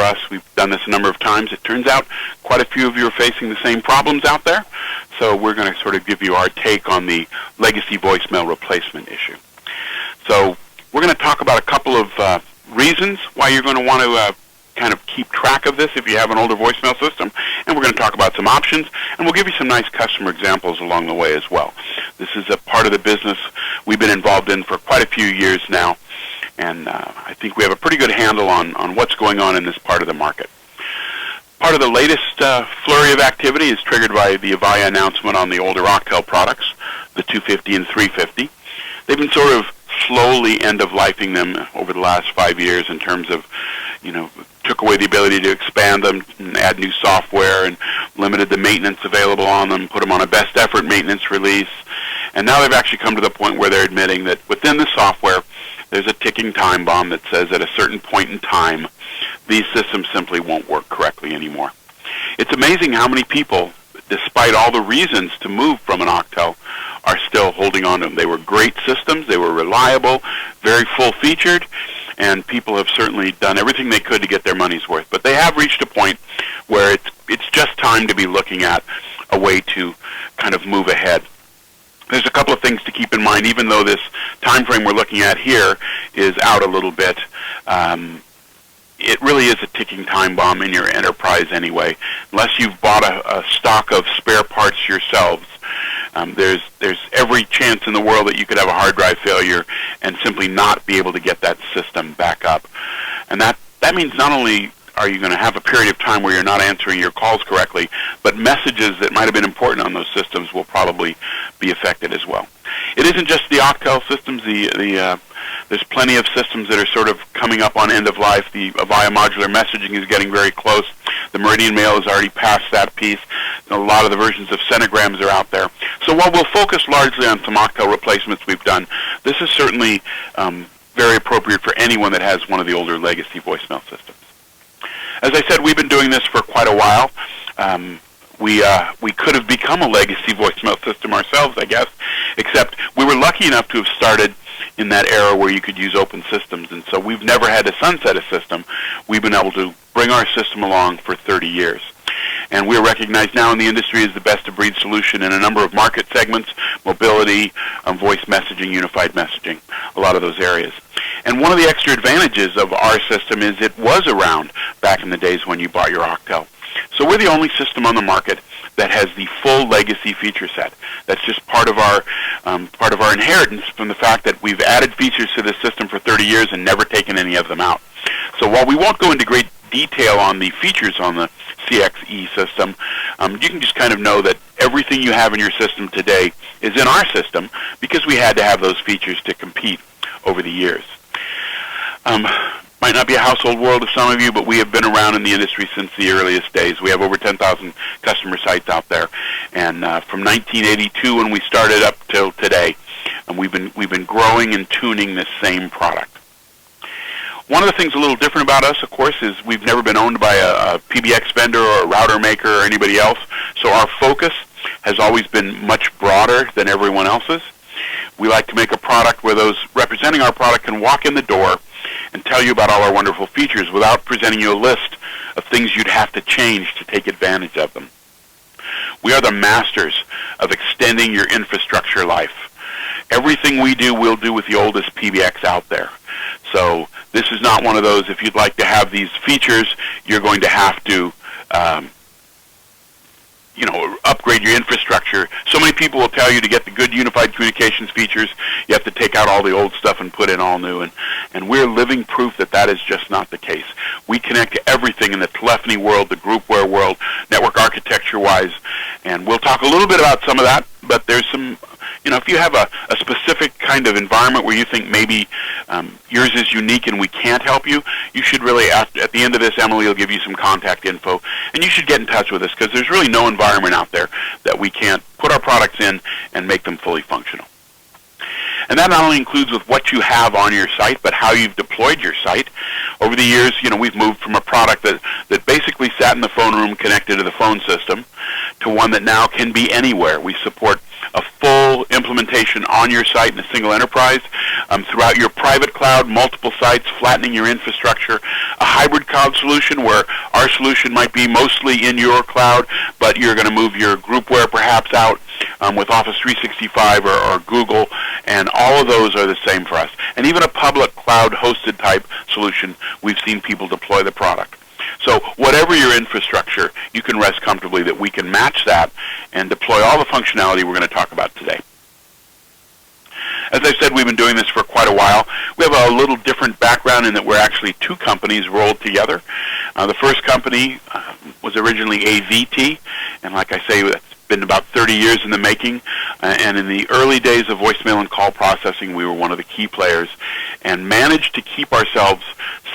us. We've done this a number of times. It turns out quite a few of you are facing the same problems out there, so we're going to sort of give you our take on the legacy voicemail replacement issue. So we're going to talk about a couple of reasons why you're going to want to kind of keep track of this if you have an older voicemail system, and we're going to talk about some options, and we'll give you some nice customer examples along the way as well. This is a part of the business we've been involved in for quite a few years now, and I think we have a pretty good handle on what's going on in this part of the market. Part of the latest flurry of activity is triggered by the Avaya announcement on the older Octel products, the 250 and 350. They've been sort of slowly end-of-lifing them over the last 5 years in terms of, took away the ability to expand them and add new software and limited the maintenance available on them, put them on a best effort maintenance release. And now they've actually come to the point where they're admitting that within the software, there's a ticking time bomb that says at a certain point in time, these systems simply won't work correctly anymore. It's amazing how many people, despite all the reasons to move from an Octel, are still holding on to them. They were great systems, they were reliable, very full-featured, and people have certainly done everything they could to get their money's worth. But they have reached a point where it's just time to be looking at a way to kind of move ahead. There's a couple of things to keep in mind, even though this time frame we're looking at here is out a little bit. It really is a ticking time bomb in your enterprise anyway. Unless you've bought a stock of spare parts yourselves, there's every chance in the world that you could have a hard drive failure and simply not be able to get that system back up. And that means not only are you going to have a period of time where you're not answering your calls correctly, but messages that might have been important on those systems will probably be affected as well. It isn't just the Octel systems. There's plenty of systems that are sort of coming up on end of life. The Avaya Modular Messaging is getting very close. The Meridian Mail has already passed that piece. A lot of the versions of Centigrams are out there. So while we'll focus largely on some Octel replacements we've done, this is certainly very appropriate for anyone that has one of the older legacy voicemail systems. As I said, we've been doing this for quite a while. We could have become a legacy voicemail system ourselves, I guess, except we were lucky enough to have started in that era where you could use open systems, and so we've never had to sunset a system. We've been able to bring our system along for 30 years. And we're recognized now in the industry as the best-of-breed solution in a number of market segments: mobility, voice messaging, unified messaging, a lot of those areas. And one of the extra advantages of our system is it was around back in the days when you bought your Octel. So we're the only system on the market that has the full legacy feature set. That's just part of our inheritance from the fact that we've added features to this system for 30 years and never taken any of them out. So while we won't go into great detail on the features on the CXE system, you can just kind of know that everything you have in your system today is in our system because we had to have those features to compete over the years. Might not be a household word to some of you, but we have been around in the industry since the earliest days. We have over 10,000 customer sites out there, and from 1982 when we started up till today, and we've been growing and tuning this same product. One of the things a little different about us, of course, is we've never been owned by a PBX vendor or a router maker or anybody else, so our focus has always been much broader than everyone else's. We like to make a product where those representing our product can walk in the door and tell you about all our wonderful features without presenting you a list of things you'd have to change to take advantage of them. We are the masters of extending your infrastructure life. Everything we do, we'll do with the oldest PBX out there. So this is not one of those, if you'd like to have these features, you're going to have to upgrade your infrastructure. So many people will tell you to get the good unified communications features, you have to take out all the old stuff and put in all new. And we're living proof that that is just not the case. We connect to everything in the telephony world, the groupware world, network architecture-wise, and we'll talk a little bit about some of that, but there's some, if you have a specific kind of environment where you think maybe yours is unique and we can't help you, you should really, at the end of this, Emily will give you some contact info, and you should get in touch with us because there's really no environment out there that we can't put our products in and make them fully functional. And that not only includes with what you have on your site, but how you've deployed your site. Over the years, we've moved from a product that basically sat in the phone room connected to the phone system to one that now can be anywhere. We support a full implementation on your site in a single enterprise. throughout your private cloud, multiple sites, flattening your infrastructure, a hybrid cloud solution where our solution might be mostly in your cloud, but you're going to move your groupware perhaps out with Office 365 or Google, and all of those are the same for us. And even a public cloud hosted type solution, we've seen people deploy the product. So whatever your infrastructure, you can rest comfortably that we can match that and deploy all the functionality we're going to talk about today. As I said, we've been doing this for quite a while. We have a little different background in that we're actually two companies rolled together. The first company was originally AVST, and like I say, it's been about 30 years in the making. And in the early days of voicemail and call processing, we were one of the key players and managed to keep ourselves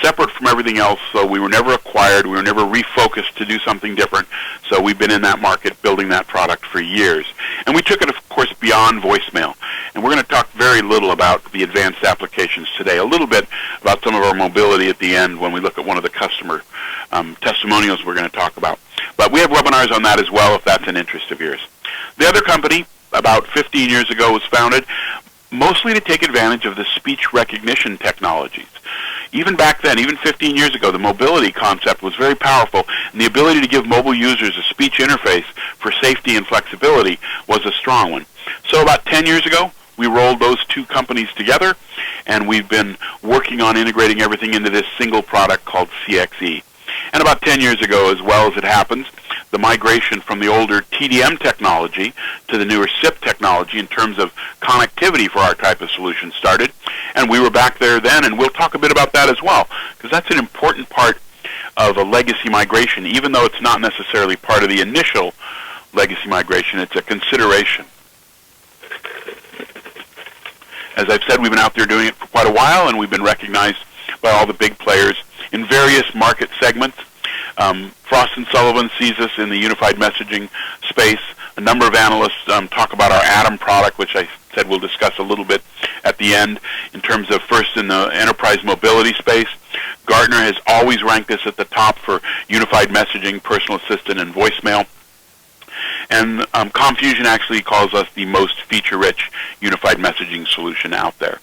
separate from everything else, so we were never acquired, we were never refocused to do something different. So we've been in that market building that product for years. And we took it, of course, beyond voicemail. And we're going to talk very little about the advanced applications today, a little bit about some of our mobility at the end when we look at one of the customer testimonials we're going to talk about. But we have webinars on that as well if that's an interest of yours. The other company, about 15 years ago, was founded mostly to take advantage of the speech recognition technologies. Even back then, even 15 years ago, the mobility concept was very powerful, and the ability to give mobile users a speech interface for safety and flexibility was a strong one. So about 10 years ago, we rolled those two companies together, and we've been working on integrating everything into this single product called CXE. And about 10 years ago, as well as it happens, the migration from the older TDM technology to the newer SIP technology in terms of connectivity for our type of solution started. And we were back there then, and we'll talk a bit about that as well, because that's an important part of a legacy migration. Even though it's not necessarily part of the initial legacy migration, it's a consideration. As I've said, we've been out there doing it for quite a while, and we've been recognized by all the big players in various market segments. Frost & Sullivan sees us in the unified messaging space. A number of analysts talk about our Atom product, which I said we'll discuss a little bit at the end in terms of first in the enterprise mobility space. Gartner has always ranked us at the top for unified messaging, personal assistant, and voicemail. And Confusion actually calls us the most feature-rich unified messaging solution out there.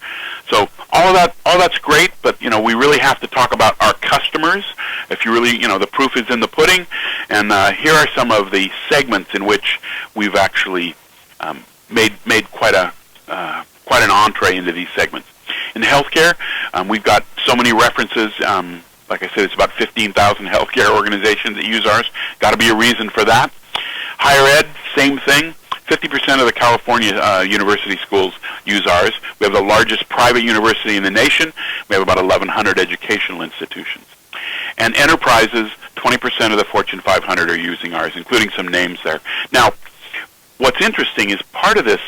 So all that's great, but we really have to talk about our customers. If you really, the proof is in the pudding. And here are some of the segments in which we've actually made quite an entree into these segments. In healthcare, we've got so many references. Like I said, it's about 15,000 healthcare organizations that use ours. Got to be a reason for that. Higher ed, same thing. 50% of the California university schools use ours. We have the largest private university in the nation. We have about 1,100 educational institutions. And enterprises, 20% of the Fortune 500 are using ours, including some names there. Now, what's interesting is part of this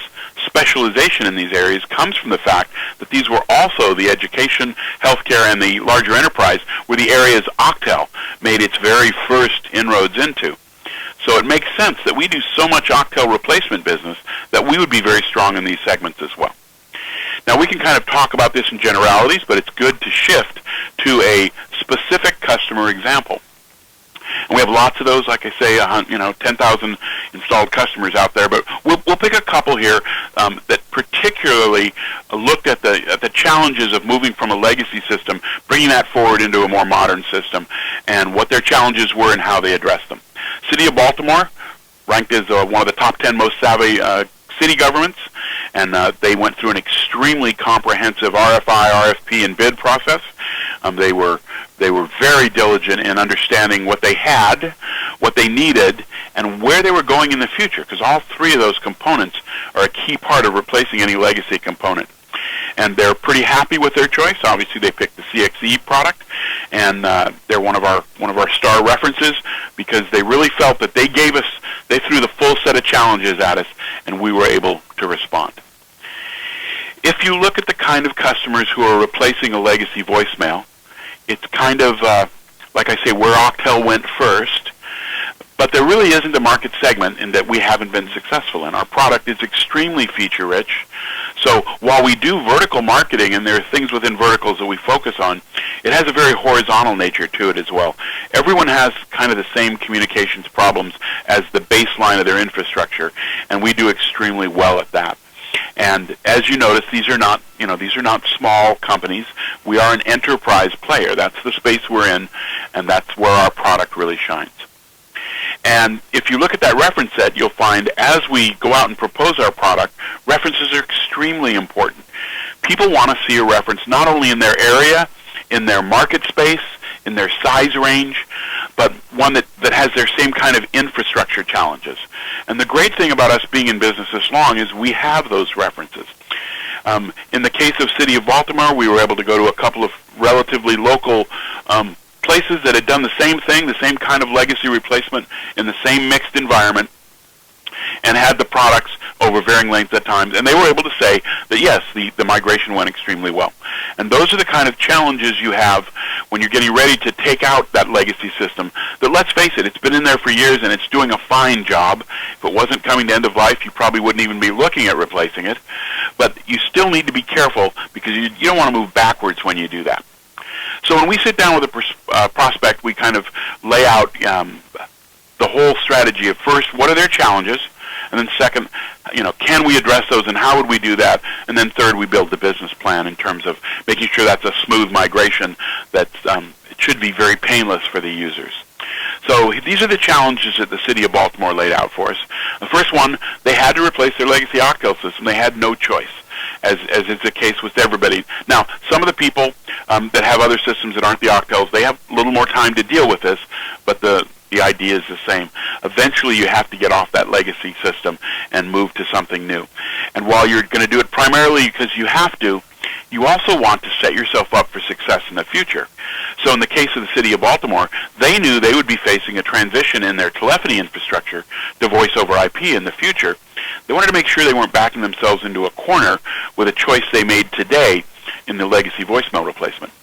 specialization in these areas comes from the fact that these were also the education, healthcare, and the larger enterprise were the areas Octel made its very first inroads into. So it makes sense that we do so much Octel replacement business that we would be very strong in these segments as well. Now, we can kind of talk about this in generalities, but it's good to shift to a specific customer example. And we have lots of those, like I say, 10,000 installed customers out there. But we'll pick a couple here that particularly looked at the challenges of moving from a legacy system, bringing that forward into a more modern system, and what their challenges were and how they addressed them. City of Baltimore, ranked as one of the top 10 most savvy city governments, and they went through an extremely comprehensive RFI, RFP, and bid process. They were very diligent in understanding what they had, what they needed, and where they were going in the future, because all three of those components are a key part of replacing any legacy component. And they're pretty happy with their choice. Obviously, they picked the CXE product, and they're one of our star references because they really felt that they threw the full set of challenges at us, and we were able to respond. If you look at the kind of customers who are replacing a legacy voicemail, it's kind of, like I say, where Octel went first, but there really isn't a market segment in that we haven't been successful in. Our product is extremely feature-rich. So while we do vertical marketing, and there are things within verticals that we focus on, it has a very horizontal nature to it as well. Everyone has kind of the same communications problems as the baseline of their infrastructure, and we do extremely well at that. And as you notice, these are not small companies. We are an enterprise player. That's the space we're in, and that's where our product really shines. And if you look at that reference set, you'll find as we go out and propose our product, references are extremely important. People want to see a reference not only in their area, in their market space, in their size range, but one that has their same kind of infrastructure challenges. And the great thing about us being in business this long is we have those references. In the case of City of Baltimore, we were able to go to a couple of relatively local places that had done the same thing, the same kind of legacy replacement in the same mixed environment, and had the products over varying lengths at times, and they were able to say that yes, the migration went extremely well. And those are the kind of challenges you have when you're getting ready to take out that legacy system that, let's face it, it's been in there for years and it's doing a fine job. If it wasn't coming to end of life, you probably wouldn't even be looking at replacing it. But you still need to be careful because you don't want to move backwards when you do that. So when we sit down with a prospect, we kind of lay out the whole strategy of first, what are their challenges? And then second, can we address those and how would we do that? And then third, we build the business plan in terms of making sure that's a smooth migration that it should be very painless for the users. So these are the challenges that the City of Baltimore laid out for us. The first one, they had to replace their legacy Octel system. They had no choice, as is the case with everybody. Now, some of the people that have other systems that aren't the Octels, they have a little more time to deal with this, but the idea is the same. Eventually, you have to get off that legacy system and move to something new. And while you're going to do it primarily because you have to, you also want to set yourself up for success in the future. So in the case of the City of Baltimore, they knew they would be facing a transition in their telephony infrastructure to voice over IP in the future. They wanted to make sure they weren't backing themselves into a corner with a choice they made today in the legacy voicemail replacement.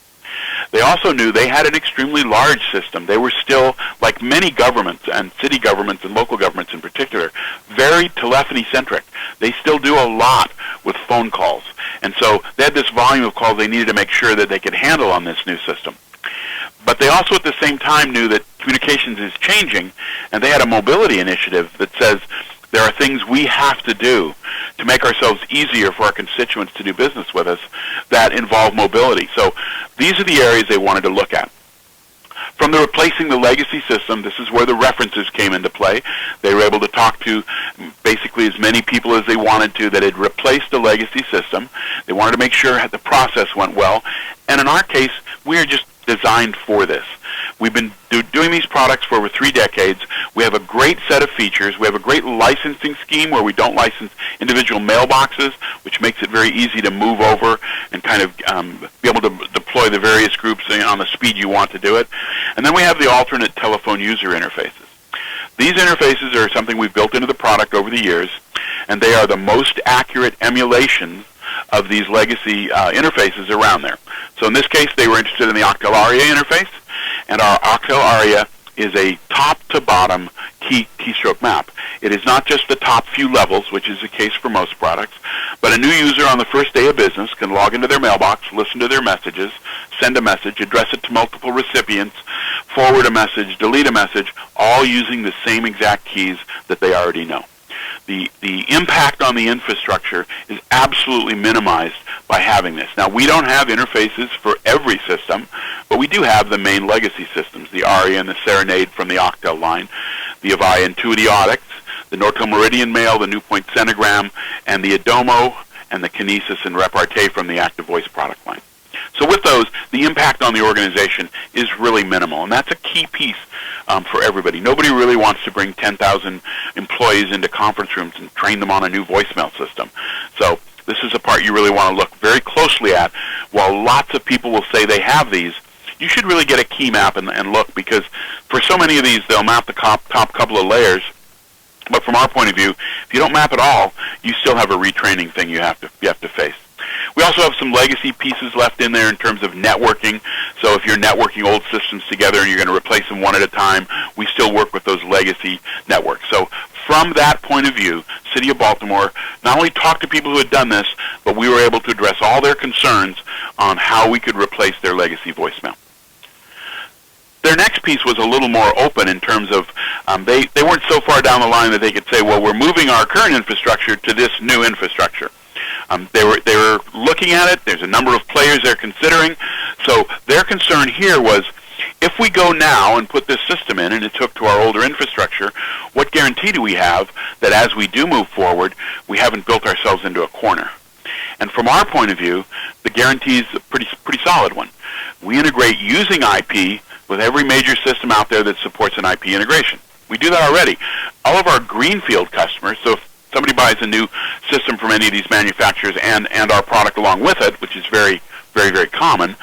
They also knew they had an extremely large system. They were still, like many governments, and city governments and local governments in particular, very telephony-centric. They still do a lot with phone calls. And so they had this volume of calls they needed to make sure that they could handle on this new system. But they also at the same time knew that communications is changing, and they had a mobility initiative that says there are things we have to do to make ourselves easier for our constituents to do business with us that involve mobility. So these are the areas they wanted to look at. From the replacing the legacy system, this is where the references came into play. They were able to talk to basically as many people as they wanted to that had replaced the legacy system. They wanted to make sure the process went well. And in our case, we are just designed for this. We've been doing these products for over 3 decades. We have a great set of features. We have a great licensing scheme where we don't license individual mailboxes, which makes it very easy to move over and kind of be able to deploy the various groups on the speed you want to do it. And then we have the alternate telephone user interfaces. These interfaces are something we've built into the product over the years, and they are the most accurate emulation of these legacy interfaces around there. So in this case, they were interested in the Octel ARIA interface, and our Octel ARIA is a top-to-bottom keystroke map. It is not just the top few levels, which is the case for most products, but a new user on the first day of business can log into their mailbox, listen to their messages, send a message, address it to multiple recipients, forward a message, delete a message, all using the same exact keys that they already know. The impact on the infrastructure is absolutely minimized by having this. Now, we don't have interfaces for every system, but we do have the main legacy systems, the ARIA and the Serenade from the Octel line, the Avaya Intuity Audix, the Nortel Meridian Mail, the NewPoint Centigram, and the Adomo and the Kinesis and Repartee from the Active Voice product line. So with those, the impact on the organization is really minimal, and that's a key piece for everybody. Nobody really wants to bring 10,000 employees into conference rooms and train them on a new voicemail system. So this is a part you really want to look very closely at. While lots of people will say they have these, you should really get a key map and look, because for so many of these, they'll map the top couple of layers. But from our point of view, if you don't map at all, you still have a retraining thing you have to face. We also have some legacy pieces left in there in terms of networking. So if you're networking old systems together and you're going to replace them one at a time, we still work with those legacy networks. So from that point of view, City of Baltimore not only talked to people who had done this, but we were able to address all their concerns on how we could replace their legacy voicemail. Their next piece was a little more open in terms of they weren't so far down the line that they could say, well, we're moving our current infrastructure to this new infrastructure. They were looking at it. There's a number of players they're considering. So their concern here was, if we go now and put this system in and it's hooked to our older infrastructure, what guarantee do we have that as we do move forward, we haven't built ourselves into a corner? And from our point of view, the guarantee is a pretty solid one. We integrate using IP with every major system out there that supports an IP integration. We do that already. All of our greenfield customers, so if somebody buys a new system from any of these manufacturers and our product along with it, which is very, very, very common,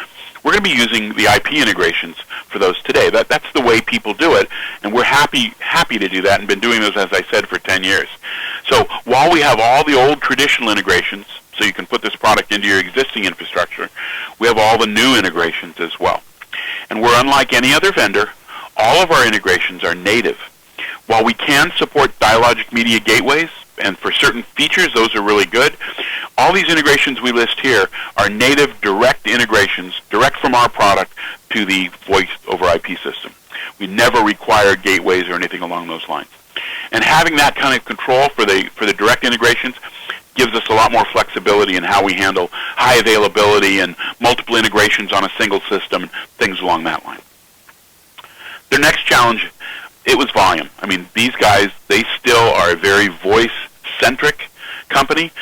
we're going to be using the IP integrations for those today. That's the way people do it, and we're happy to do that and been doing those, as I said, for 10 years. So while we have all the old traditional integrations, so you can put this product into your existing infrastructure, we have all the new integrations as well. And we're unlike any other vendor. All of our integrations are native. While we can support dialogic media gateways, and for certain features, those are really good, all these integrations we list here are native direct integrations, direct from our product to the voice over IP system. We never require gateways or anything along those lines. And having that kind of control for the direct integrations gives us a lot more flexibility in how we handle high availability and multiple integrations on a single system and things along that line. Their next challenge, it was volume. I mean, these guys, they still are a very voice-centric company,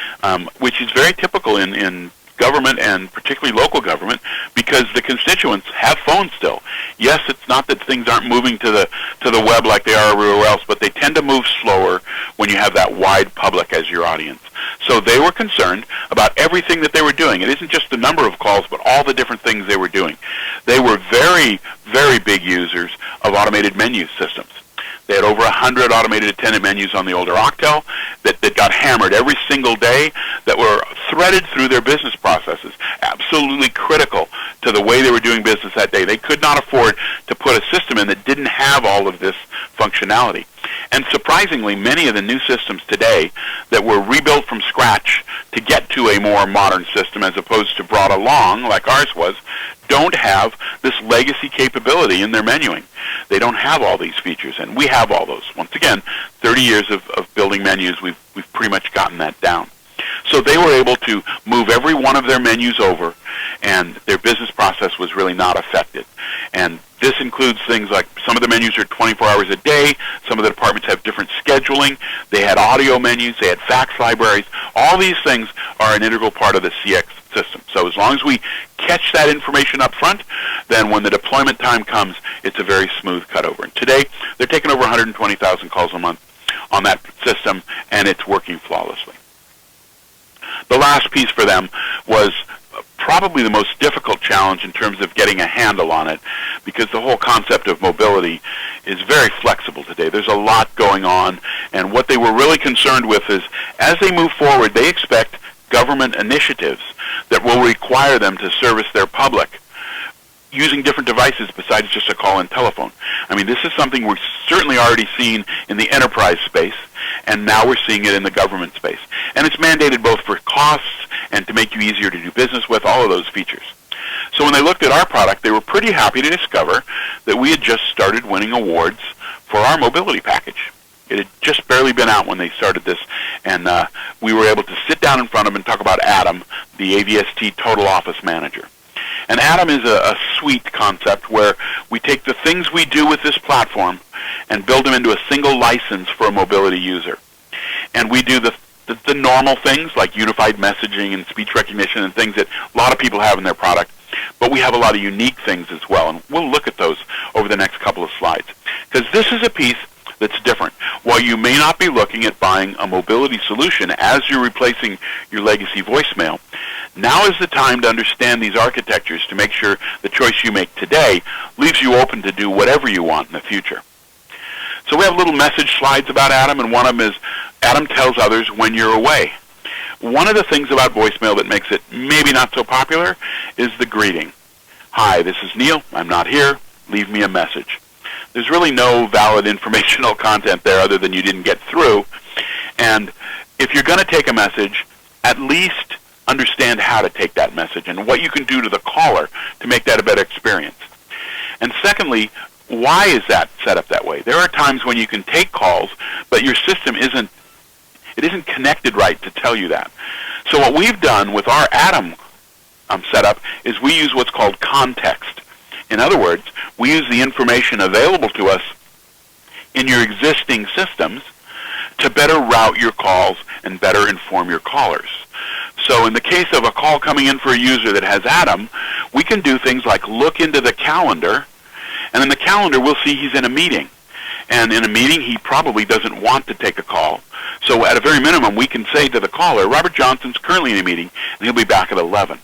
which is very typical in government and particularly local government, because the constituents have phones still. Yes, it's not that things aren't moving to the web like they are everywhere else, but they tend to move slower when you have that wide public as your audience. So they were concerned about everything that they were doing. It isn't just the number of calls, but all the different things they were doing. They were very, very big users of automated menu systems. They had over 100 automated attendant menus on the older Octel that got hammered every single day, that were threaded through their business processes, absolutely critical to the way they were doing business that day. They could not afford to put a system in that didn't have all of this functionality. And surprisingly, many of the new systems today that were rebuilt from scratch to get to a more modern system as opposed to brought along, like ours was, don't have this legacy capability in their menuing. They don't have all these features, and we have all those. Once again, 30 years of building menus, we've pretty much gotten that down. So they were able to move every one of their menus over, and their business process was really not affected. And this includes things like some of the menus are 24 hours a day, some of the departments have different scheduling, they had audio menus, they had fax libraries. All these things are an integral part of the CX system. So as long as we catch that information up front, then when the deployment time comes, it's a very smooth cutover. And today, they're taking over 120,000 calls a month on that system, and it's working flawlessly. The last piece for them was probably the most difficult challenge in terms of getting a handle on it, because the whole concept of mobility is very flexible today. There's a lot going on, and what they were really concerned with is, as they move forward, they expect government initiatives that will require them to service their public using different devices besides just a call-in telephone. I mean, this is something we've certainly already seen in the enterprise space, and now we're seeing it in the government space. And it's mandated both for costs and to make you easier to do business with, all of those features. So when they looked at our product, they were pretty happy to discover that we had just started winning awards for our mobility package. It had just barely been out when they started this, and we were able to sit down in front of them and talk about Adam, the AVST Total Office Manager. And Adam is a suite concept where we take the things we do with this platform and build them into a single license for a mobility user. And we do the normal things like unified messaging and speech recognition and things that a lot of people have in their product, but we have a lot of unique things as well, and we'll look at those over the next couple of slides. Because this is a piece that's different. While you may not be looking at buying a mobility solution as you're replacing your legacy voicemail, now is the time to understand these architectures to make sure the choice you make today leaves you open to do whatever you want in the future. So we have little message slides about Adam, and one of them is Adam tells others when you're away. One of the things about voicemail that makes it maybe not so popular is the greeting. Hi, this is Neil. I'm not here. Leave me a message. There's really no valid informational content there other than you didn't get through. And if you're going to take a message, at least understand how to take that message and what you can do to the caller to make that a better experience. And secondly, why is that set up that way? There are times when you can take calls, but your system isn't connected right to tell you that. So what we've done with our Atom setup is we use what's called context. In other words, we use the information available to us in your existing systems to better route your calls and better inform your callers. So in the case of a call coming in for a user that has Atom, we can do things like look into the calendar, and in the calendar we'll see he's in a meeting. And in a meeting he probably doesn't want to take a call. So at a very minimum we can say to the caller, Robert Johnson's currently in a meeting and he'll be back at 11.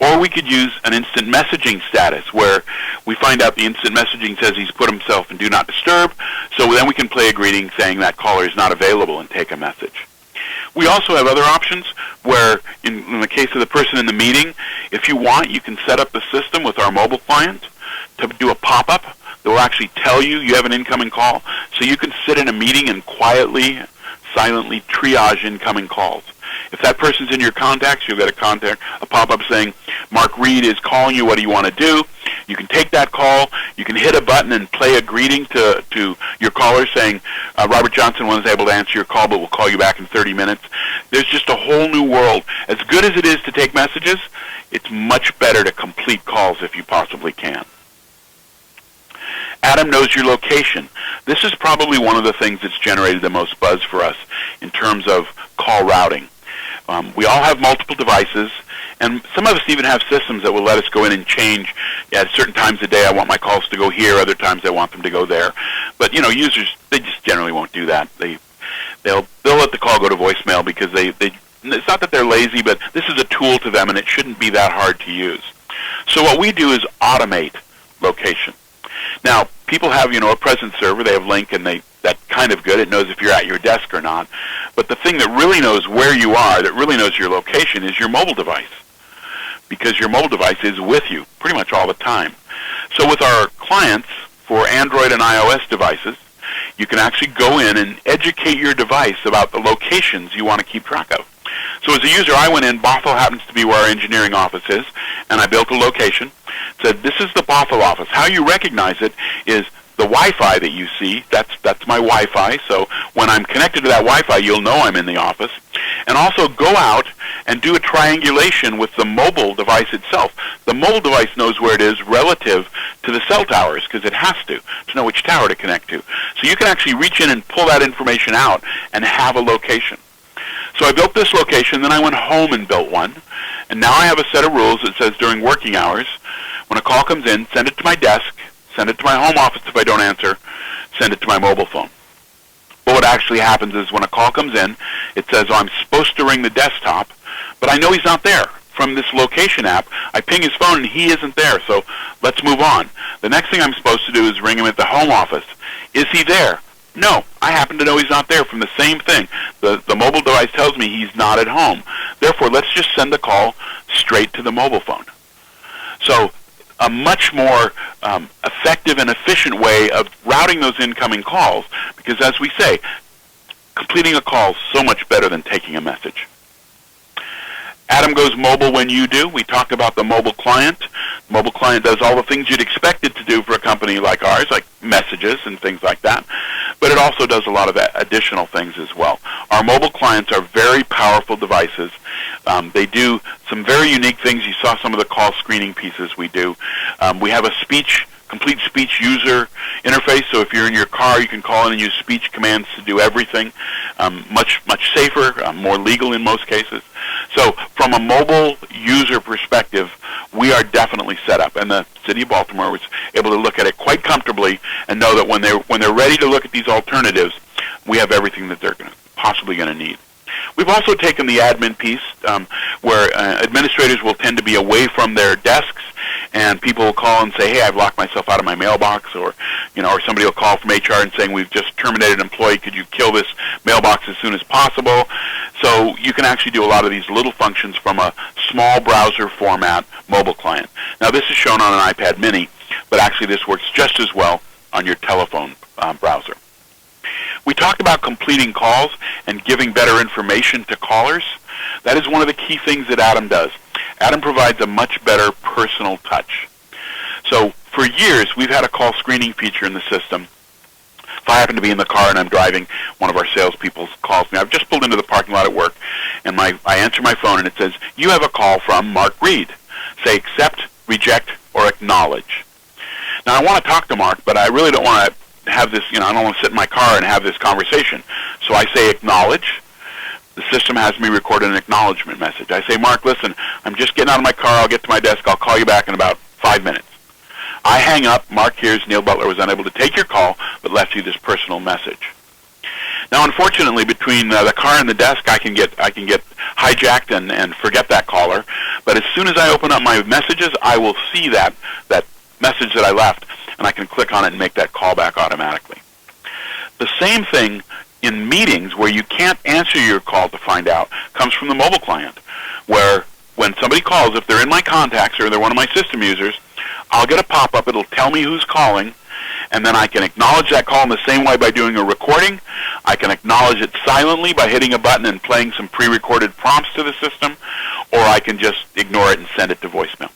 Or we could use an instant messaging status where we find out the instant messaging says he's put himself in Do Not Disturb, so then we can play a greeting saying that caller is not available and take a message. We also have other options where, in the case of the person in the meeting, if you want, you can set up the system with our mobile client to do a pop-up that will actually tell you you have an incoming call, so you can sit in a meeting and quietly, silently triage incoming calls. If that person's in your contacts, you'll get a pop-up saying, Mark Reed is calling you, what do you want to do? You can take that call, you can hit a button and play a greeting to your caller saying, Robert Johnson wasn't able to answer your call, but we'll call you back in 30 minutes. There's just a whole new world. As good as it is to take messages, it's much better to complete calls if you possibly can. Atom knows your location. This is probably one of the things that's generated the most buzz for us in terms of call routing. We all have multiple devices, and some of us even have systems that will let us go in and change. At certain times of the day I want my calls to go here, other times I want them to go there. But users, they just generally won't do that. They'll let the call go to voicemail because it's not that they're lazy, but this is a tool to them and it shouldn't be that hard to use. So what we do is automate location. Now, people have, a presence server, they have Link, and that's kind of good. It knows if you're at your desk or not. But the thing that really knows where you are, that really knows your location, is your mobile device, because your mobile device is with you pretty much all the time. So with our clients for Android and iOS devices, you can actually go in and educate your device about the locations you want to keep track of. So as a user, I went in, Bothell happens to be where our engineering office is, and I built a location, said this is the Bothell office. How you recognize it is the Wi-Fi that you see, that's my Wi-Fi, so when I'm connected to that Wi-Fi, you'll know I'm in the office. And also go out and do a triangulation with the mobile device itself. The mobile device knows where it is relative to the cell towers, because it has to know which tower to connect to. So you can actually reach in and pull that information out and have a location. So I built this location, then I went home and built one, and now I have a set of rules that says during working hours, when a call comes in, send it to my desk, send it to my home office if I don't answer, send it to my mobile phone. But what actually happens is when a call comes in, it says, I'm supposed to ring the desktop, but I know he's not there. From this location app, I ping his phone and he isn't there, so let's move on. The next thing I'm supposed to do is ring him at the home office. Is he there? No, I happen to know he's not there from the same thing. The mobile device tells me he's not at home. Therefore, let's just send the call straight to the mobile phone. So a much more effective and efficient way of routing those incoming calls, because as we say, completing a call is so much better than taking a message. Atom goes mobile when you do. We talked about the mobile client. The mobile client does all the things you'd expect it to do for a company like ours, like messages and things like that. But it also does a lot of additional things as well. Our mobile clients are very powerful devices. They do some very unique things. You saw some of the call screening pieces we do. We have a complete speech user interface, so if you're in your car, you can call in and use speech commands to do everything. Much safer, more legal in most cases. So from a mobile user perspective, we are definitely set up, and the city of Baltimore was able to look at it quite comfortably and know that when they're ready to look at these alternatives, we have everything that they're possibly going to need. We've also taken the admin piece where administrators will tend to be away from their desks, and people will call and say, hey, I've locked myself out of my mailbox, or somebody will call from HR and saying, we've just terminated an employee, could you kill this mailbox as soon as possible? So you can actually do a lot of these little functions from a small browser format mobile client. Now this is shown on an iPad mini, but actually this works just as well on your telephone browser. We talked about completing calls and giving better information to callers. That is one of the key things that Atom does. Atom provides a much better personal touch. So for years, we've had a call screening feature in the system. If I happen to be in the car and I'm driving, one of our salespeople calls me. I've just pulled into the parking lot at work, and I answer my phone, and it says, "You have a call from Mark Reed. Say accept, reject, or acknowledge." Now, I want to talk to Mark, but I really don't want to have this, I don't want to sit in my car and have this conversation. So I say acknowledge. The system has me record an acknowledgement message. I say, "Mark, listen, I'm just getting out of my car. I'll get to my desk. I'll call you back in about 5 minutes." I hang up. Mark hears Neil Butler was unable to take your call, but left you this personal message. Now, unfortunately, between the car and the desk, I can get hijacked and forget that caller. But as soon as I open up my messages, I will see that message that I left, and I can click on it and make that call back automatically. The same thing in meetings where you can't answer your call to find out comes from the mobile client, where when somebody calls, if they're in my contacts or they're one of my system users, I'll get a pop-up. It'll tell me who's calling, and then I can acknowledge that call in the same way by doing a recording. I can acknowledge it silently by hitting a button and playing some pre-recorded prompts to the system, or I can just ignore it and send it to voicemail.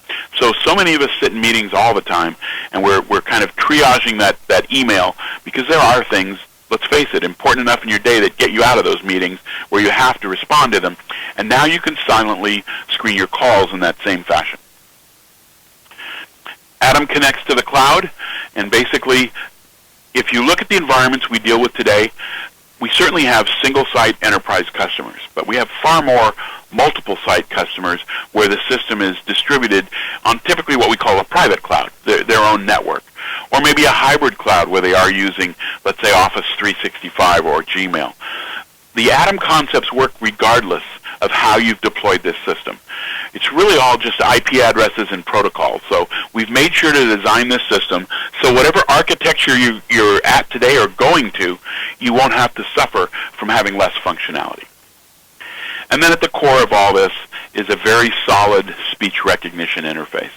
So many of us sit in meetings all the time, and we're kind of triaging that email, because there are things, let's face it, important enough in your day that get you out of those meetings where you have to respond to them. And now you can silently screen your calls in that same fashion. Atom connects to the cloud, and basically, if you look at the environments we deal with today, we certainly have single-site enterprise customers, but we have far more multiple-site customers where the system is distributed on typically what we call a private cloud, their own network, or maybe a hybrid cloud where they are using, let's say, Office 365 or Gmail. The Atom concepts work regardless of how you've deployed this system. It's really all just IP addresses and protocols. So we've made sure to design this system so whatever architecture you're at today or going to, you won't have to suffer from having less functionality. And then at the core of all this is a very solid speech recognition interface.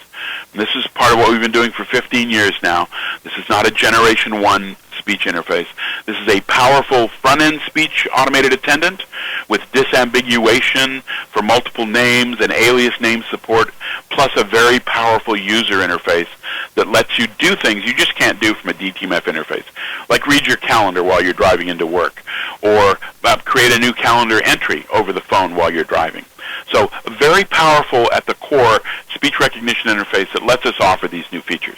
And this is part of what we've been doing for 15 years now. This is not a Generation 1 speech interface. This is a powerful front-end speech automated attendant with disambiguation for multiple names and alias name support, plus a very powerful user interface that lets you do things you just can't do from a DTMF interface, like read your calendar while you're driving into work, or create a new calendar entry over the phone while you're driving. So very powerful at the core speech recognition interface that lets us offer these new features.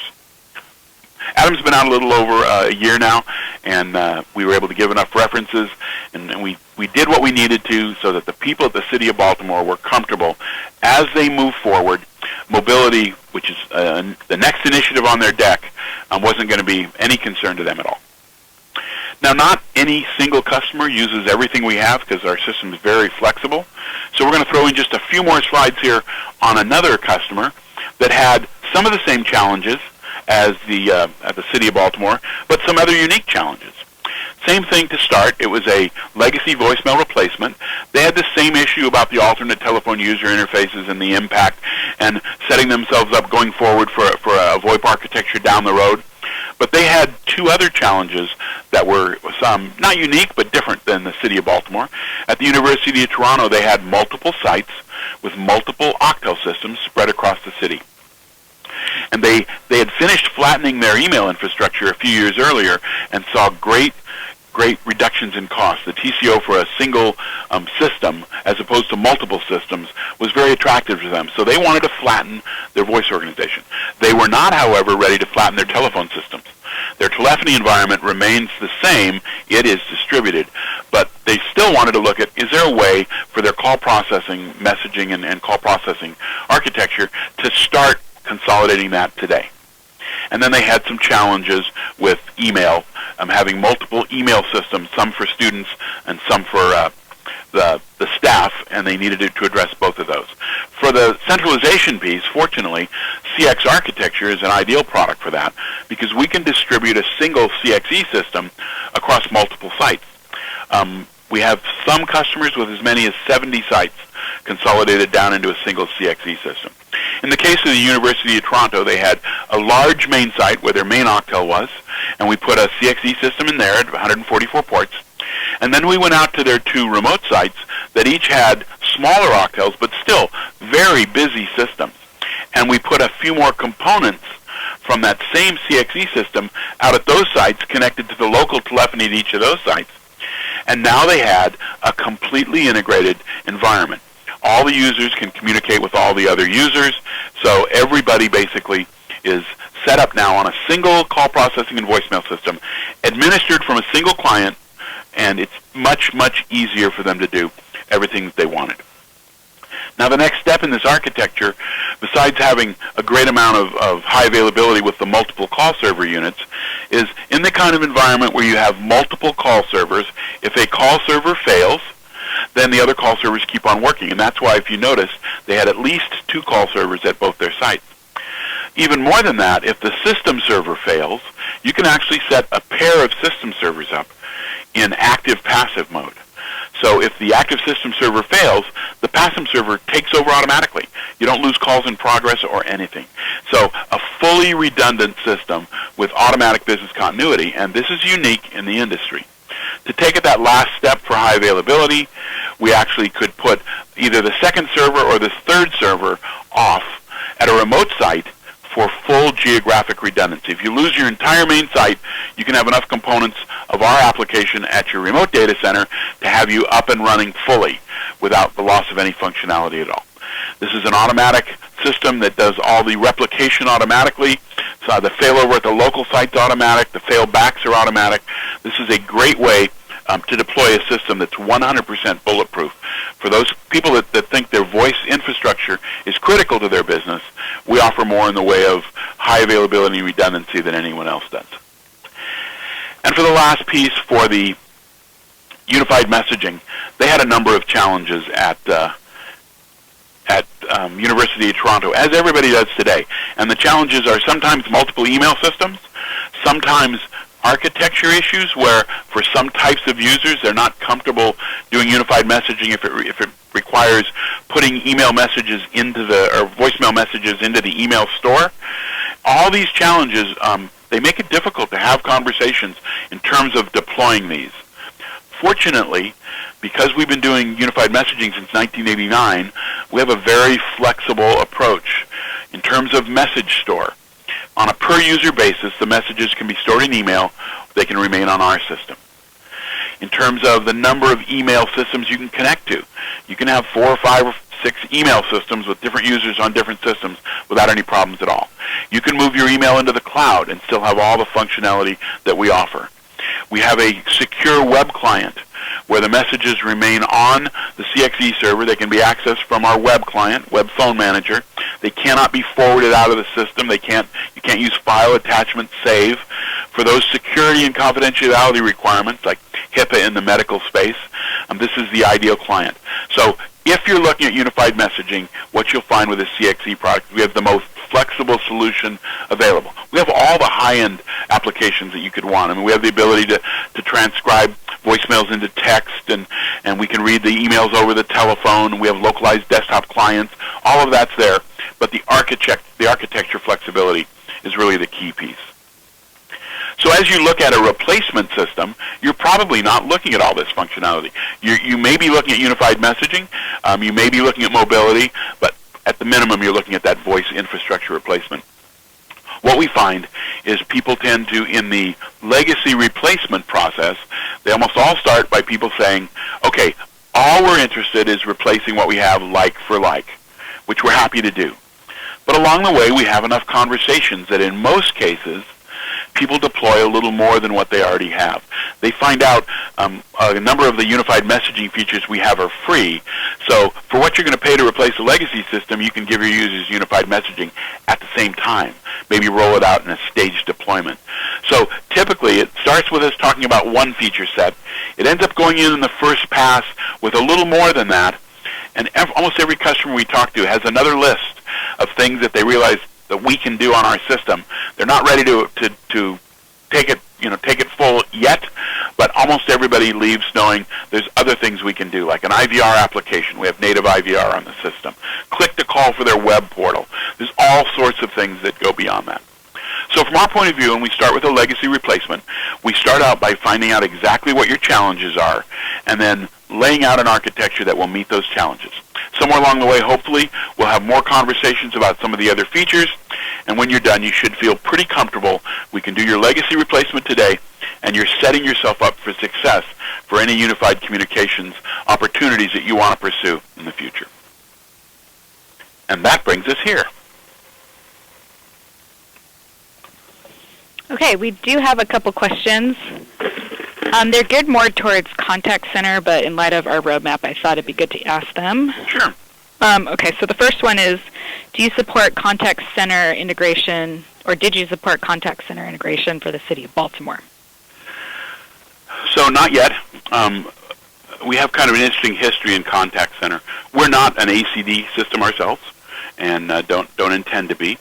Atom's been out a little over a year now, and we were able to give enough references, and we did what we needed to so that the people at the City of Baltimore were comfortable as they move forward. Mobility, which is the next initiative on their deck, wasn't going to be any concern to them at all. Now, not any single customer uses everything we have because our system is very flexible. So we're going to throw in just a few more slides here on another customer that had some of the same challenges as at the City of Baltimore, but some other unique challenges. Same thing to start. It was a legacy voicemail replacement. They had the same issue about the alternate telephone user interfaces and the impact and setting themselves up going forward for a VoIP architecture down the road. But they had two other challenges that were not unique but different than the City of Baltimore. At the University of Toronto, they had multiple sites with multiple Octel systems spread across the city. And they had finished flattening their email infrastructure a few years earlier and saw great reductions in cost. The TCO for a single system as opposed to multiple systems was very attractive to them. So they wanted to flatten their voice organization. They were not, however, ready to flatten their telephone systems. Their telephony environment remains the same. It is distributed. But they still wanted to look at, is there a way for their call processing, messaging, and call processing architecture to start consolidating that today? And then they had some challenges with email, having multiple email systems, some for students and some for the staff, and they needed to address both of those. For the centralization piece, fortunately, CX architecture is an ideal product for that because we can distribute a single CXE system across multiple sites. We have some customers with as many as 70 sites consolidated down into a single CXE system. In the case of the University of Toronto, they had a large main site where their main Octel was, and we put a CXE system in there at 144 ports. And then we went out to their two remote sites that each had smaller Octels, but still very busy systems. And we put a few more components from that same CXE system out at those sites connected to the local telephony at each of those sites. And now they had a completely integrated environment. All the users can communicate with all the other users, so everybody basically is set up now on a single call processing and voicemail system, administered from a single client, and it's much, much easier for them to do everything that they wanted. Now, the next step in this architecture, besides having a great amount of high availability with the multiple call server units, is in the kind of environment where you have multiple call servers, if a call server fails, then the other call servers keep on working. And that's why, if you notice, they had at least 2 call servers at both their sites. Even more than that, if the system server fails, you can actually set a pair of system servers up in active-passive mode. So if the active system server fails, the passive server takes over automatically. You don't lose calls in progress or anything. So a fully redundant system with automatic business continuity, and this is unique in the industry. To take it that last step for high availability, we actually could put either the second server or the third server off at a remote site for full geographic redundancy. If you lose your entire main site, you can have enough components of our application at your remote data center to have you up and running fully without the loss of any functionality at all. This is an automatic system that does all the replication automatically. So the failover at the local site's automatic. The failbacks are automatic. This is a great way to deploy a system that's 100% bulletproof. For those people that think their voice infrastructure is critical to their business, we offer more in the way of high availability and redundancy than anyone else does. And for the last piece, for the unified messaging, they had a number of challenges at University of Toronto, as everybody does today. And the challenges are sometimes multiple email systems, sometimes architecture issues where for some types of users they're not comfortable doing unified messaging if it requires putting email messages into or voicemail messages into the email store. All these challenges, they make it difficult to have conversations in terms of deploying these. Fortunately, because we've been doing unified messaging since 1989, we have a very flexible approach in terms of message store. On a per-user basis, the messages can be stored in email. They can remain on our system. In terms of the number of email systems you can connect to, you can have 4 or 5 or 6 email systems with different users on different systems without any problems at all. You can move your email into the cloud and still have all the functionality that we offer. We have a secure web client where the messages remain on the CXE server. They can be accessed from our web client, web phone manager. They cannot be forwarded out of the system. You can't use file attachment save. For those security and confidentiality requirements, like HIPAA in the medical space, this is the ideal client. So if you're looking at unified messaging, what you'll find with the CXE product, we have the most flexible solution available. We have all the high-end applications that you could want. I mean, we have the ability to transcribe voicemails into text, and we can read the emails over the telephone. We have localized desktop clients. All of that's there, but the architecture flexibility is really the key piece. So as you look at a replacement system, you're probably not looking at all this functionality. You may be looking at unified messaging. You may be looking at mobility, but at the minimum, you're looking at that voice infrastructure replacement. What we find is people tend to, in the legacy replacement process, they almost all start by people saying, okay, all we're interested is replacing what we have like for like, which we're happy to do. But along the way, we have enough conversations that in most cases, people deploy a little more than what they already have. They find out a number of the unified messaging features we have are free. So for what you're going to pay to replace a legacy system, you can give your users unified messaging at the same time. Maybe roll it out in a staged deployment. So typically, it starts with us talking about one feature set. It ends up going in the first pass with a little more than that. And almost every customer we talk to has another list of things that they realize that we can do on our system. They're not ready to take it full yet, but almost everybody leaves knowing there's other things we can do, like an IVR application. We have native IVR on the system. Click to call for their web portal. There's all sorts of things that go beyond that. So from our point of view, when we start with a legacy replacement, we start out by finding out exactly what your challenges are and then laying out an architecture that will meet those challenges. Somewhere along the way, hopefully, we'll have more conversations about some of the other features, and when you're done, you should feel pretty comfortable. We can do your legacy replacement today, and you're setting yourself up for success for any unified communications opportunities that you want to pursue in the future. And that brings us here. Okay, we do have a couple questions. They're geared more towards contact center, but in light of our roadmap, I thought it'd be good to ask them. Sure. Okay, so the first one is, do you support contact center integration, or did you support contact center integration for the city of Baltimore? So not yet. We have kind of an interesting history in contact center. We're not an ACD system ourselves, and don't intend to be.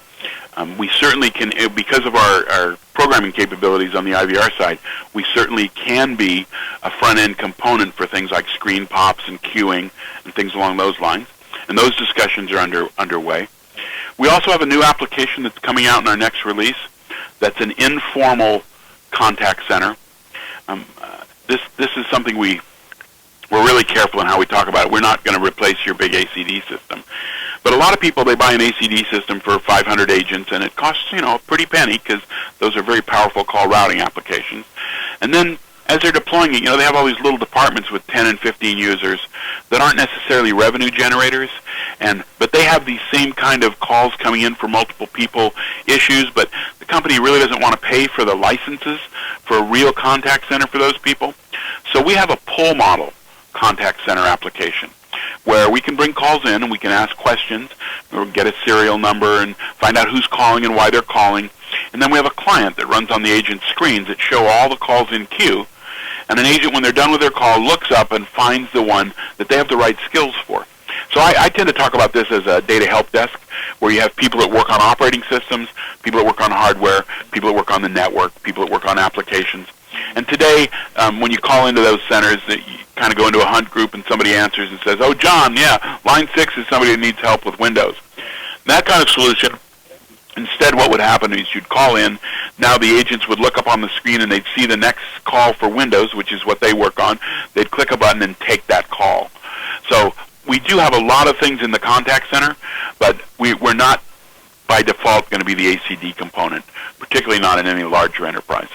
We certainly can, because of our programming capabilities on the IVR side, we certainly can be a front-end component for things like screen pops and queuing and things along those lines. And those discussions are underway. We also have a new application that's coming out in our next release that's an informal contact center. This is something we're really careful in how we talk about it. We're not going to replace your big ACD system. But a lot of people, they buy an ACD system for 500 agents, and it costs, a pretty penny, because those are very powerful call routing applications. And then as they're deploying it, they have all these little departments with 10 and 15 users that aren't necessarily revenue generators, but they have these same kind of calls coming in for multiple people issues, but the company really doesn't want to pay for the licenses for a real contact center for those people. So we have a pull model contact center application where we can bring calls in and we can ask questions, or get a serial number and find out who's calling and why they're calling. And then we have a client that runs on the agent's screens that show all the calls in queue. And an agent, when they're done with their call, looks up and finds the one that they have the right skills for. So I tend to talk about this as a data help desk, where you have people that work on operating systems, people that work on hardware, people that work on the network, people that work on applications. And today, when you call into those centers, you kind of go into a hunt group and somebody answers and says, "Oh, John, yeah, line 6 is somebody that needs help with Windows." That kind of solution, instead what would happen is you'd call in. Now the agents would look up on the screen and they'd see the next call for Windows, which is what they work on. They'd click a button and take that call. So we do have a lot of things in the contact center, but we're not by default going to be the ACD component, particularly not in any larger enterprise.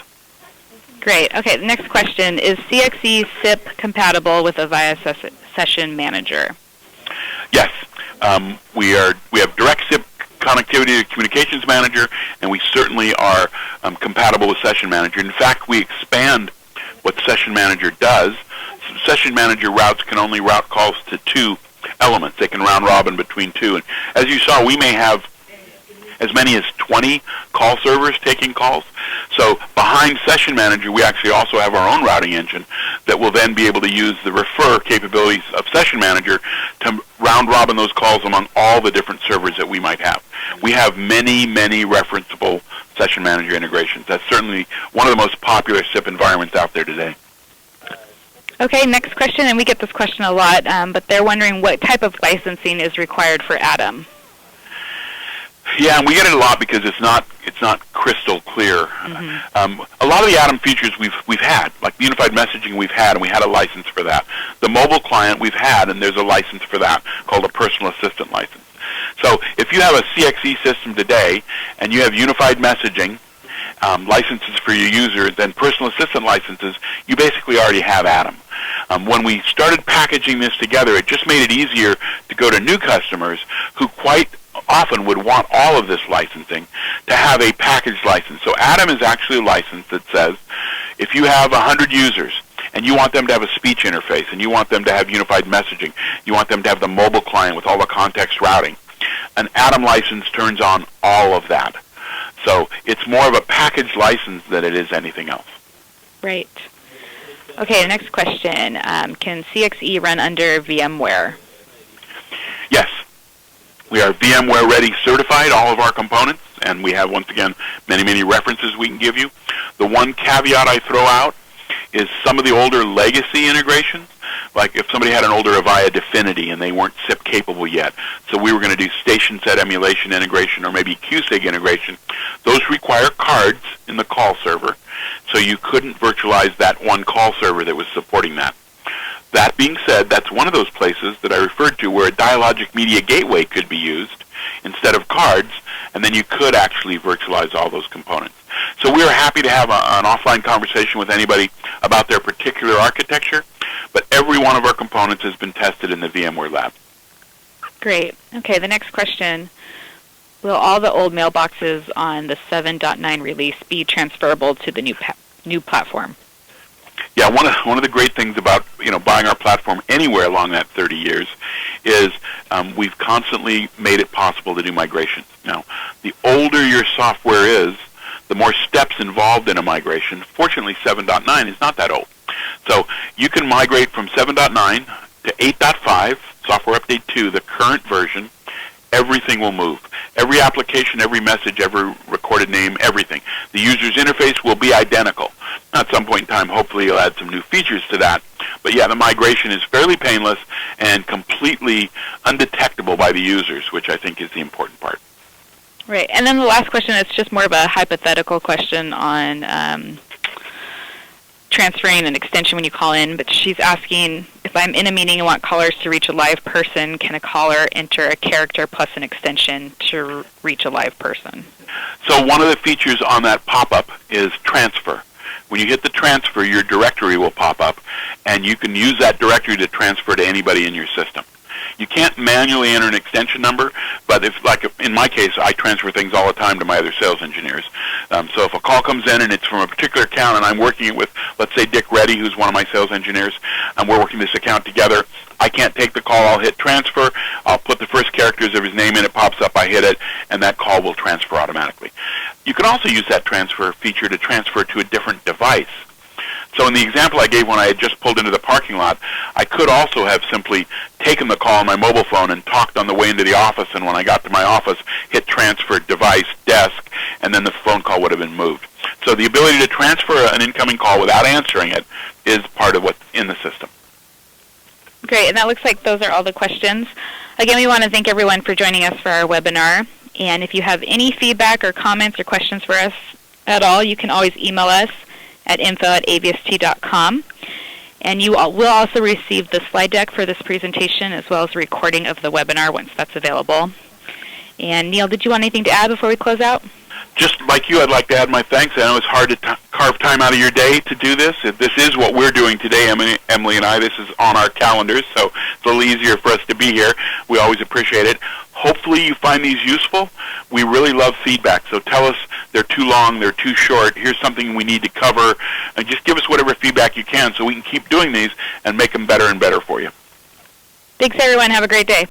Great. Okay, the next question, is CXE SIP compatible with Avaya Session Manager? Yes. We have direct SIP connectivity to Communications Manager, and we certainly are compatible with Session Manager. In fact, we expand what Session Manager does. Session Manager routes can only route calls to 2 elements. They can round robin between 2. And as you saw, we may have as many as 20 call servers taking calls. So behind Session Manager, we actually also have our own routing engine that will then be able to use the refer capabilities of Session Manager to round robin those calls among all the different servers that we might have. We have many, many referenceable Session Manager integrations. That's certainly one of the most popular SIP environments out there today. Okay, next question, and we get this question a lot, but they're wondering what type of licensing is required for Atom. Yeah, and we get it a lot because it's not crystal clear. Mm-hmm. A lot of the Atom features we've had, like the unified messaging we've had, and we had a license for that. The mobile client we've had, and there's a license for that called a personal assistant license. So if you have a CXE system today and you have unified messaging licenses for your users and personal assistant licenses, you basically already have Atom. When we started packaging this together, it just made it easier to go to new customers who quite often would want all of this licensing to have a packaged license. So Atom is actually a license that says if you have 100 users and you want them to have a speech interface and you want them to have unified messaging, you want them to have the mobile client with all the context routing, an Atom license turns on all of that. So it's more of a packaged license than it is anything else. Right. Okay, the next question. Can CXE run under VMware? Yes. We are VMware Ready certified, all of our components, and we have, once again, many, many references we can give you. The one caveat I throw out is some of the older legacy integrations, like if somebody had an older Avaya Definity and they weren't SIP capable yet, so we were going to do station set emulation integration or maybe QSIG integration, those require cards in the call server, so you couldn't virtualize that one call server that was supporting that. That being said, that's one of those places that I referred to where a dialogic media gateway could be used instead of cards, and then you could actually virtualize all those components. So we are happy to have an offline conversation with anybody about their particular architecture, But every one of our components has been tested in the VMware lab. Great. Okay, the next question. Will all the old mailboxes on the 7.9 release be transferable to the new platform? Yeah, one of the great things about buying our platform anywhere along that 30 years is we've constantly made it possible to do migrations. Now, the older your software is, the more steps involved in a migration. Fortunately, 7.9 is not that old. So you can migrate from 7.9 to 8.5, Software Update 2, the current version. Everything will move. Every application, every message, every recorded name, everything. The user's interface will be identical. At some point in time, hopefully you'll add some new features to that. But yeah, the migration is fairly painless and completely undetectable by the users, which I think is the important part. Right. And then the last question is just more of a hypothetical question on transferring an extension when you call in, but she's asking, if I'm in a meeting and want callers to reach a live person, can a caller enter a character plus an extension to reach a live person? So one of the features on that pop-up is transfer. When you hit the transfer, your directory will pop up, and you can use that directory to transfer to anybody in your system. You can't manually enter an extension number, but if, like in my case, I transfer things all the time to my other sales engineers. So if a call comes in and it's from a particular account and I'm working it with, let's say, Dick Reddy, who's one of my sales engineers, and we're working this account together, I can't take the call. I'll hit transfer. I'll put the first characters of his name in. It pops up. I hit it, and that call will transfer automatically. You can also use that transfer feature to transfer to a different device. So in the example I gave when I had just pulled into the parking lot, I could also have simply taken the call on my mobile phone and talked on the way into the office, and when I got to my office, hit transfer, device, desk, and then the phone call would have been moved. So the ability to transfer an incoming call without answering it is part of what's in the system. Great, and that looks like those are all the questions. Again, we want to thank everyone for joining us for our webinar, and if you have any feedback or comments or questions for us at all, you can always email us at info@avst.com. And you will also receive the slide deck for this presentation as well as a recording of the webinar once that's available. And Neil, did you want anything to add before we close out? Just like you, I'd like to add my thanks. I know it's hard to carve time out of your day to do this. This is what we're doing today, Emily and I. This is on our calendars, so it's a little easier for us to be here. We always appreciate it. Hopefully you find these useful. We really love feedback, so tell us they're too long, they're too short, here's something we need to cover, and just give us whatever feedback you can so we can keep doing these and make them better and better for you. Thanks, everyone. Have a great day.